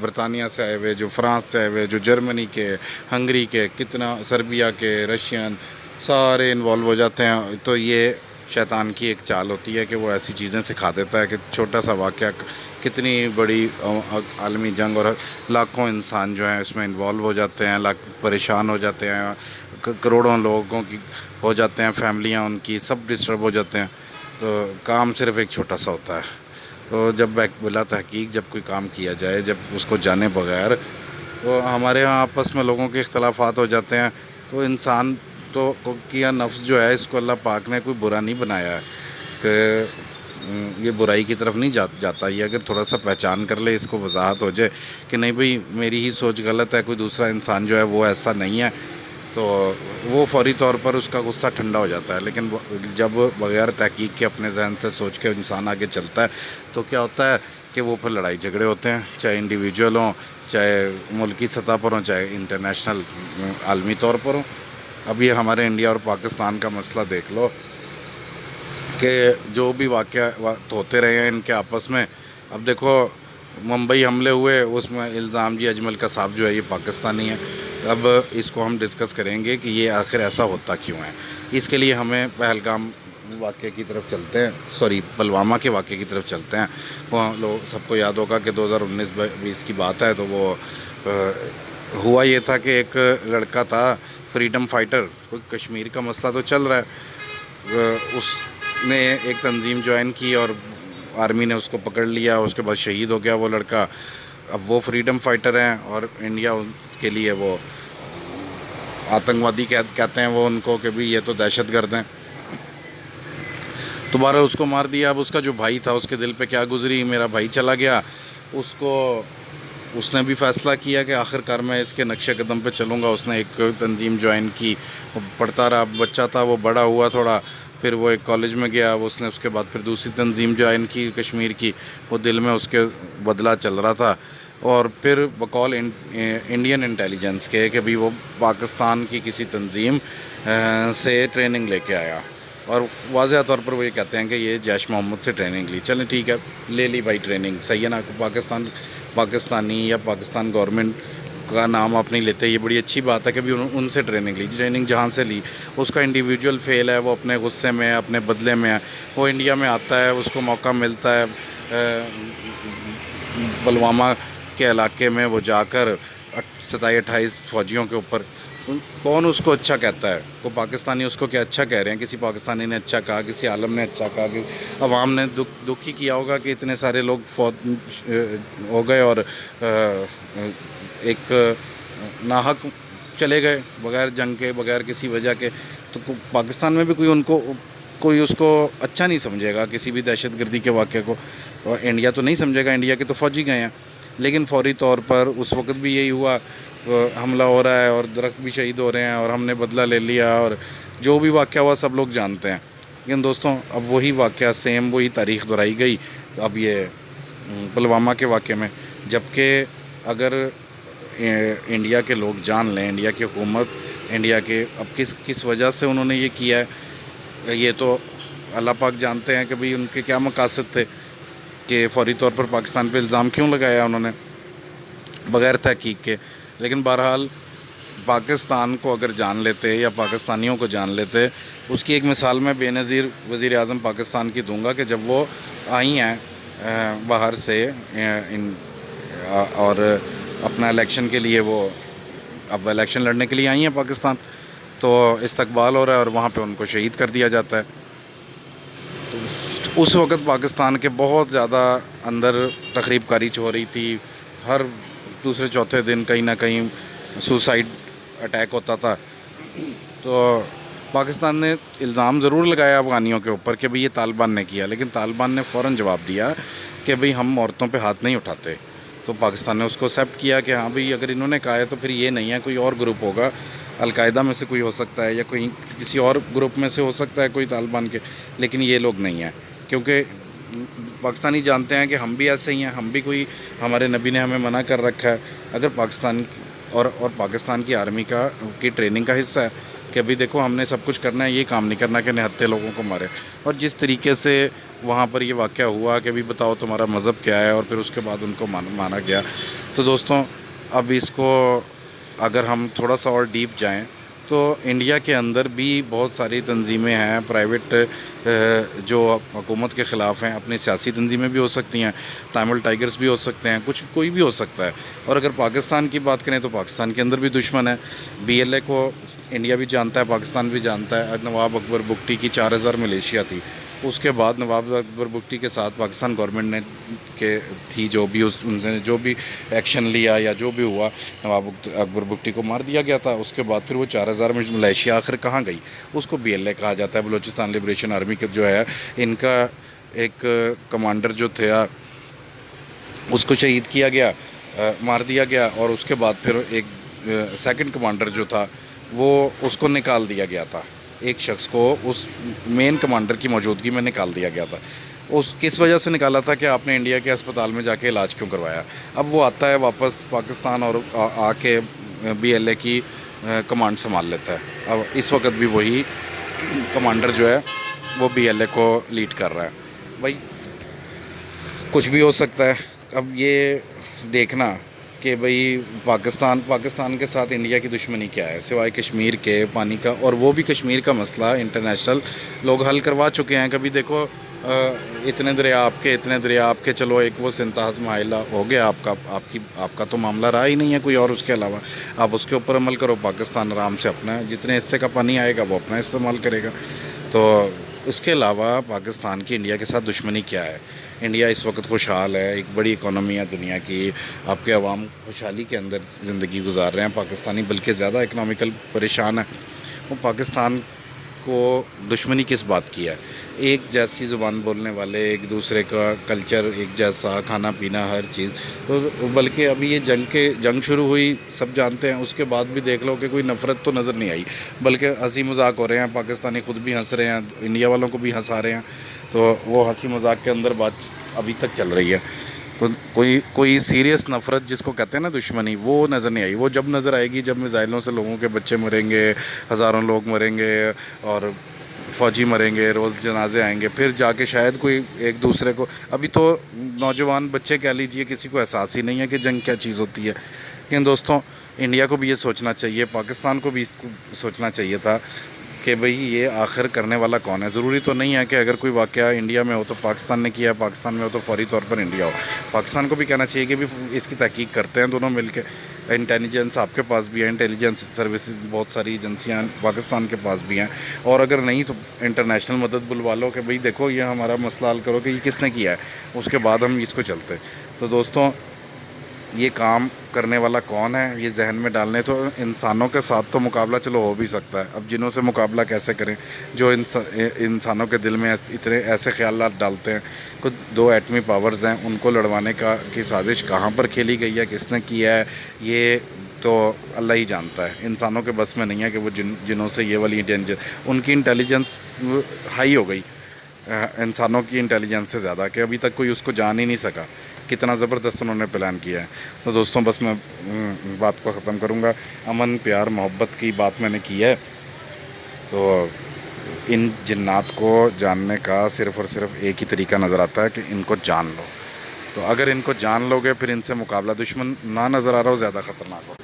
برطانیہ سے آئے ہوئے، جو فرانس سے آئے ہوئے، جو جرمنی کے، ہنگری کے، کتنا سربیا کے، رشین، سارے انوالو ہو جاتے ہیں. تو یہ شیطان کی ایک چال ہوتی ہے کہ وہ ایسی چیزیں سکھا دیتا ہے کہ چھوٹا سا واقعہ کتنی بڑی عالمی جنگ، اور لاکھوں انسان جو ہیں اس میں انوالو ہو جاتے ہیں، لاکھ پریشان ہو جاتے ہیں، کروڑوں لوگوں کی ہو جاتے ہیں، فیملیاں ان کی سب ڈسٹرب ہو جاتے ہیں. تو کام صرف ایک چھوٹا سا ہوتا ہے. تو جب بلا تحقیق جب کوئی کام کیا جائے، جب اس کو جانے بغیر، تو ہمارے ہاں آپس میں لوگوں کے اختلافات ہو جاتے ہیں. تو انسان تو کیا نفس جو ہے اس کو اللہ پاک نے کوئی برا نہیں بنایا ہے کہ یہ برائی کی طرف نہیں جاتا. یہ اگر تھوڑا سا پہچان کر لے، اس کو وضاحت ہو جائے کہ نہیں بھئی میری ہی سوچ غلط ہے، کوئی دوسرا انسان جو ہے وہ ایسا نہیں ہے، تو وہ فوری طور پر اس کا غصہ ٹھنڈا ہو جاتا ہے. لیکن جب بغیر تحقیق کے اپنے ذہن سے سوچ کے انسان آگے چلتا ہے تو کیا ہوتا ہے کہ وہ پھر لڑائی جھگڑے ہوتے ہیں، چاہے انڈیویجول ہوں، چاہے ملکی سطح پر ہوں، چاہے انٹرنیشنل عالمی طور پر ہوں. اب یہ ہمارے انڈیا اور پاکستان کا مسئلہ دیکھ لو کہ جو بھی واقعات ہوتے رہے ہیں ان کے آپس میں. اب دیکھو ممبئی حملے ہوئے، اس میں الزام جی اجمل قصاب جو ہے یہ پاکستانی ہے. اب اس کو ہم ڈسکس کریں گے کہ یہ آخر ایسا ہوتا کیوں ہے. اس کے لیے ہمیں پہلگام واقعے کی طرف چلتے ہیں، پلوامہ کے واقعے کی طرف چلتے ہیں. وہاں لوگ سب کو یاد ہوگا کہ 2019-20 کی بات ہے. تو وہ ہوا یہ تھا کہ ایک لڑکا تھا فریڈم فائٹر، کشمیر کا مسئلہ تو چل رہا ہے، اس نے ایک تنظیم جوائن کی اور آرمی نے اس کو پکڑ لیا، اس کے بعد شہید ہو گیا وہ لڑکا. اب وہ فریڈم فائٹر ہیں اور انڈیا کے لیے وہ آتنکوادی کہتے ہیں وہ ان کو کہ بھی یہ تو دہشت گرد ہیں. دوبارہ اس کو مار دیا. اب اس کا جو بھائی تھا اس کے دل پہ کیا گزری، میرا بھائی چلا گیا. اس نے بھی فیصلہ کیا کہ آخر کار میں اس کے نقشے قدم پہ چلوں گا. اس نے ایک تنظیم جوائن کی، وہ پڑھتا رہا، بچہ تھا وہ بڑا ہوا تھوڑا، پھر وہ ایک کالج میں گیا. اس نے اس کے بعد پھر دوسری تنظیم جوائن کی کشمیر کی. وہ دل میں اس کے بدلہ چل رہا تھا، اور پھر بقول انڈین انٹیلیجنس کے کہ بھی وہ پاکستان کی کسی تنظیم سے ٹریننگ لے کے آیا. اور واضح طور پر وہ یہ کہتے ہیں کہ یہ جیش محمد سے ٹریننگ لی. چلیں ٹھیک ہے، لے لی بھائی ٹریننگ، صحیح ہے نا. پاکستانی یا پاکستان گورنمنٹ کا نام آپ نہیں لیتے، یہ بڑی اچھی بات ہے کہ بھی ان سے ٹریننگ لی. ٹریننگ جہاں سے لی اس کا انڈیویجول فیل ہے، وہ اپنے غصے میں، اپنے بدلے میں ہے. وہ انڈیا میں آتا ہے، اس کو موقع ملتا ہے پلوامہ کے علاقے میں وہ جا کر 27-28 فوجیوں کے اوپر. کون اس کو اچھا کہتا ہے؟ وہ پاکستانی اس کو کیا اچھا کہہ رہے ہیں؟ کسی پاکستانی نے اچھا کہا، کسی عالم نے اچھا کہا، کہ عوام نے دکھ ہی کیا ہوگا کہ اتنے سارے لوگ فوت ہو گئے اور ایک ناحق چلے گئے بغیر جنگ کے، بغیر کسی وجہ کے. تو پاکستان میں بھی کوئی اس کو اچھا نہیں سمجھے گا کسی بھی دہشت گردی کے واقعے کو. اور انڈیا تو نہیں سمجھے گا، انڈیا کے تو فوجی گئے ہیں. لیکن فوری طور پر اس وقت بھی یہی ہوا، حملہ ہو رہا ہے اور درخت بھی شہید ہو رہے ہیں اور ہم نے بدلہ لے لیا، اور جو بھی واقعہ ہوا سب لوگ جانتے ہیں. لیکن دوستوں اب وہی واقعہ سیم وہی تاریخ دہرائی گئی اب یہ پلوامہ کے واقعے میں. جبکہ اگر انڈیا کے لوگ جان لیں، انڈیا کی حکومت، انڈیا کے اب کس وجہ سے انہوں نے یہ کیا ہے، یہ تو اللہ پاک جانتے ہیں کہ بھئی ان کے کیا مقاصد تھے کہ فوری طور پر پاکستان پہ الزام کیوں لگایا انہوں نے بغیر تحقیق کے. لیکن بہرحال پاکستان کو اگر جان لیتے یا پاکستانیوں کو جان لیتے، اس کی ایک مثال میں بے نظیر وزیر اعظم پاکستان کی دوں گا کہ جب وہ آئی ہیں باہر سے اور اپنا الیکشن کے لیے، وہ اب الیکشن لڑنے کے لیے آئی ہیں پاکستان، تو استقبال ہو رہا ہے اور وہاں پہ ان کو شہید کر دیا جاتا ہے. اس وقت پاکستان کے بہت زیادہ اندر تخریب کاری ہو رہی تھی. ہر دوسرے چوتھے دن کہیں نہ کہیں سوسائڈ اٹیک ہوتا تھا. تو پاکستان نے الزام ضرور لگایا افغانیوں کے اوپر کہ بھئی یہ طالبان نے کیا، لیکن طالبان نے فوراً جواب دیا کہ بھئی ہم عورتوں پہ ہاتھ نہیں اٹھاتے. تو پاکستان نے اس کو ایکسیپٹ کیا کہ ہاں بھئی اگر انہوں نے کہا ہے تو پھر یہ نہیں ہے، کوئی اور گروپ ہوگا، القاعدہ میں سے کوئی ہو سکتا ہے یا کوئی کسی اور گروپ میں سے ہو سکتا ہے کوئی طالبان کے، لیکن یہ لوگ نہیں ہیں. کیونکہ پاکستانی جانتے ہیں کہ ہم بھی ایسے ہی ہیں، ہم بھی کوئی، ہمارے نبی نے ہمیں منع کر رکھا ہے. اگر پاکستان اور پاکستان کی آرمی کی ٹریننگ کا حصہ ہے کہ ابھی دیکھو ہم نے سب کچھ کرنا ہے، یہ کام نہیں کرنا کہ نہتے لوگوں کو مارے. اور جس طریقے سے وہاں پر یہ واقعہ ہوا کہ بھی بتاؤ تمہارا مذہب کیا ہے، اور پھر اس کے بعد ان کو مانا گیا. تو دوستوں اب اس کو اگر ہم تھوڑا سا اور ڈیپ جائیں تو انڈیا کے اندر بھی بہت ساری تنظیمیں ہیں پرائیویٹ جو حکومت کے خلاف ہیں. اپنی سیاسی تنظیمیں بھی ہو سکتی ہیں, تامل ٹائگرز بھی ہو سکتے ہیں, کوئی بھی ہو سکتا ہے. اور اگر پاکستان کی بات کریں تو پاکستان کے اندر بھی دشمن ہے. BLA کو انڈیا بھی جانتا ہے, پاکستان بھی جانتا ہے. نواب اکبر بگٹی کی 4000 ملیشیا تھی. اس کے بعد نواب اکبر بگٹی کے ساتھ پاکستان گورنمنٹ نے تھی جو بھی ان سے جو بھی ایکشن لیا یا جو بھی ہوا, نواب اکبر بگٹی کو مار دیا گیا تھا. اس کے بعد پھر وہ 4000 ملیشیا آخر کہاں گئی؟ اس کو BLA کہا جاتا ہے, بلوچستان لبریشن آرمی کے جو ہے ان کا ایک کمانڈر جو تھا اس کو شہید کیا گیا, مار دیا گیا. اور اس کے بعد پھر ایک سیکنڈ کمانڈر جو تھا وہ اس کو نکال دیا گیا تھا. ایک شخص کو اس مین کمانڈر کی موجودگی میں نکال دیا گیا تھا. اس کس وجہ سے نکالا تھا کہ آپ نے انڈیا کے اسپتال میں جا کے علاج کیوں کروایا؟ اب وہ آتا ہے واپس پاکستان اور آ کے BLA کی کمانڈ سنبھال لیتا ہے. اب اس وقت بھی وہی کمانڈر جو ہے وہ BLA کو لیڈ کر رہا ہے. بھائی کچھ بھی ہو سکتا ہے. اب یہ دیکھنا کہ بھئی پاکستان کے ساتھ انڈیا کی دشمنی کیا ہے سوائے کشمیر کے پانی کا, اور وہ بھی کشمیر کا مسئلہ انٹرنیشنل لوگ حل کروا چکے ہیں. کبھی دیکھو اتنے دریا آپ کے, چلو ایک وہ سنتاز معاہدہ ہو گیا آپ کا تو معاملہ رہا ہی نہیں ہے کوئی اور اس کے علاوہ. آپ اس کے اوپر عمل کرو, پاکستان آرام سے اپنا جتنے حصے کا پانی آئے گا وہ اپنا استعمال کرے گا. تو اس کے علاوہ پاکستان کی انڈیا کے ساتھ دشمنی کیا ہے؟ انڈیا اس وقت خوشحال ہے, ایک بڑی اکانومی ہے دنیا کی, آپ کے عوام خوشحالی کے اندر زندگی گزار رہے ہیں. پاکستانی بلکہ زیادہ اکنامیکل پریشان ہے. وہ پاکستان کو دشمنی کس بات کی ہے؟ ایک جیسی زبان بولنے والے, ایک دوسرے کا کلچر ایک جیسا, کھانا پینا ہر چیز. بلکہ ابھی یہ جنگ شروع ہوئی سب جانتے ہیں, اس کے بعد بھی دیکھ لو کہ کوئی نفرت تو نظر نہیں آئی, بلکہ ہنسی مذاق ہو رہے ہیں. پاکستانی خود بھی ہنس رہے ہیں, انڈیا والوں کو بھی ہنسا رہے ہیں. تو وہ ہنسی مذاق کے اندر بات ابھی تک چل رہی ہے. کوئی سیریس نفرت جس کو کہتے ہیں نا دشمنی, وہ نظر نہیں آئی. وہ جب نظر آئے گی جب میزائلوں سے لوگوں کے بچے مریں گے, ہزاروں لوگ مریں گے اور فوجی مریں گے, روز جنازے آئیں گے, پھر جا کے شاید کوئی ایک دوسرے کو. ابھی تو نوجوان بچے کہہ لیجئے کسی کو احساس ہی نہیں ہے کہ جنگ کیا چیز ہوتی ہے. لیکن دوستوں انڈیا کو بھی یہ سوچنا چاہیے, پاکستان کو بھی سوچنا چاہیے تھا کہ بھئی یہ آخر کرنے والا کون ہے. ضروری تو نہیں ہے کہ اگر کوئی واقعہ انڈیا میں ہو تو پاکستان نے کیا ہے, پاکستان میں ہو تو فوری طور پر انڈیا ہو. پاکستان کو بھی کہنا چاہیے کہ بھی اس کی تحقیق کرتے ہیں دونوں مل کے. انٹیلیجنس آپ کے پاس بھی ہے, انٹیلیجنس سروسز بہت ساری ایجنسیاں پاکستان کے پاس بھی ہیں. اور اگر نہیں تو انٹرنیشنل مدد بلوا لو کہ بھئی دیکھو یہ ہمارا مسئلہ حل کرو کہ یہ کس نے کیا ہے, اس کے بعد ہم اس کو چلتے. تو دوستوں یہ کام کرنے والا کون ہے یہ ذہن میں ڈالنے. تو انسانوں کے ساتھ تو مقابلہ چلو ہو بھی سکتا ہے, اب جنوں سے مقابلہ کیسے کریں جو انسانوں کے دل میں اتنے ایسے خیالات ڈالتے ہیں. کچھ 2 ایٹمی پاورز ہیں, ان کو لڑوانے کی سازش کہاں پر کھیلی گئی ہے, کس نے کیا ہے, یہ تو اللہ ہی جانتا ہے. انسانوں کے بس میں نہیں ہے کہ وہ جنوں سے یہ والی ان کی انٹیلیجنس ہائی ہو گئی انسانوں کی انٹیلیجنس سے زیادہ, کہ ابھی تک کوئی اس کو جان ہی نہیں سکا کتنا زبردست انہوں نے پلان کیا ہے. تو دوستوں بس میں بات کو ختم کروں گا. امن پیار محبت کی بات میں نے کی ہے. تو ان جنات کو جاننے کا صرف اور صرف ایک ہی طریقہ نظر آتا ہے کہ ان کو جان لو. تو اگر ان کو جان لو گے پھر ان سے مقابلہ دشمن نہ نظر آ رہا ہو زیادہ خطرناک ہو.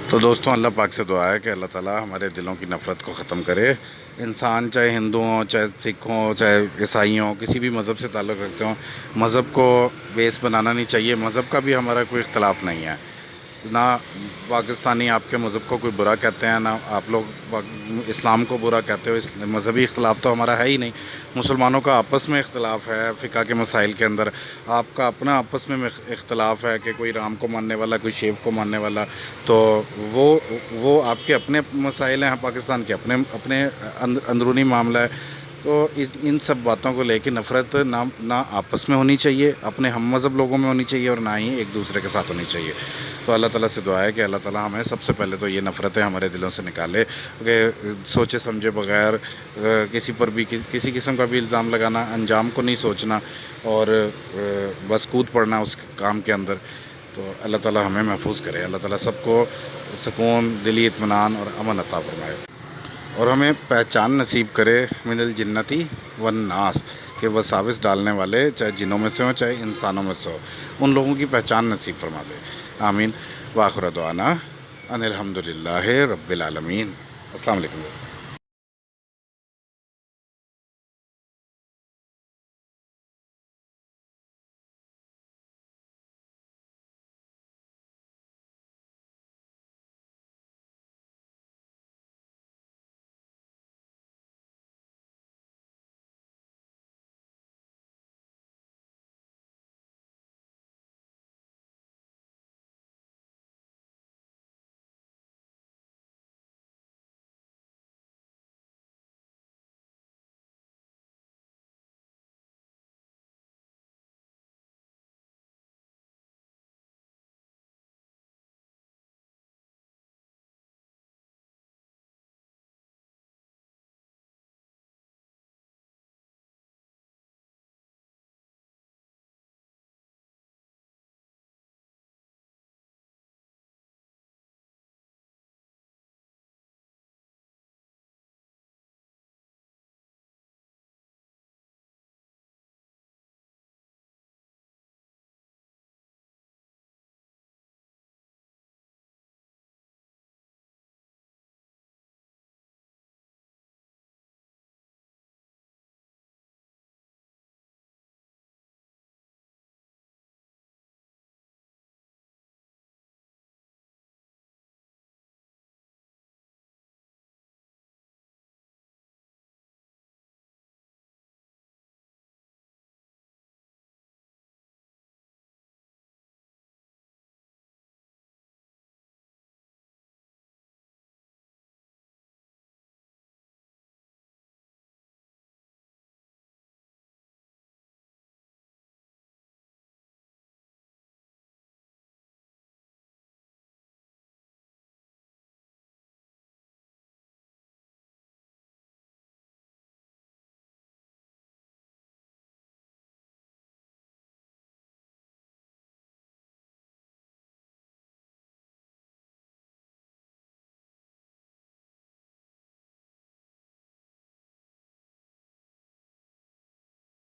تو دوستوں اللہ پاک سے دعا ہے کہ اللہ تعالیٰ ہمارے دلوں کی نفرت کو ختم کرے. انسان چاہے ہندو ہوں, چاہے سکھ ہوں, چاہے عیسائی ہوں, کسی بھی مذہب سے تعلق رکھتے ہوں, مذہب کو بیس بنانا نہیں چاہیے. مذہب کا بھی ہمارا کوئی اختلاف نہیں ہے. نہ پاکستانی آپ کے مذہب کو کوئی برا کہتے ہیں, نہ آپ لوگ اسلام کو برا کہتے ہو. مذہبی اختلاف تو ہمارا ہے ہی نہیں. مسلمانوں کا آپس میں اختلاف ہے فقہ کے مسائل کے اندر. آپ کا اپنا آپس میں اختلاف ہے کہ کوئی رام کو ماننے والا, کوئی شیو کو ماننے والا. تو وہ آپ کے اپنے مسائل ہیں, پاکستان کے اپنے اندرونی معاملہ ہے. تو ان سب باتوں کو لے کے نفرت نہ آپس میں ہونی چاہیے, اپنے ہم مذہب لوگوں میں ہونی چاہیے, اور نہ ہی ایک دوسرے کے ساتھ ہونی چاہیے. تو اللہ تعالیٰ سے دعا ہے کہ اللہ تعالیٰ ہمیں سب سے پہلے تو یہ نفرتیں ہمارے دلوں سے نکالے, کہ سوچے سمجھے بغیر کسی پر بھی کسی قسم کا بھی الزام لگانا, انجام کو نہیں سوچنا اور بس کود پڑنا اس کام کے اندر. تو اللہ تعالیٰ ہمیں محفوظ کرے. اللہ تعالیٰ سب کو سکون, دلی اطمینان اور امن عطا فرمائے, اور ہمیں پہچان نصیب کرے من الجنتی والناس, کہ وساوس ڈالنے والے چاہے جنوں میں سے ہوں چاہے انسانوں میں سے ہوں, ان لوگوں کی پہچان نصیب فرما دے. آمین. وآخر دعوانا ان الحمد للہ رب العالمین. السلام علیکم دوستوں.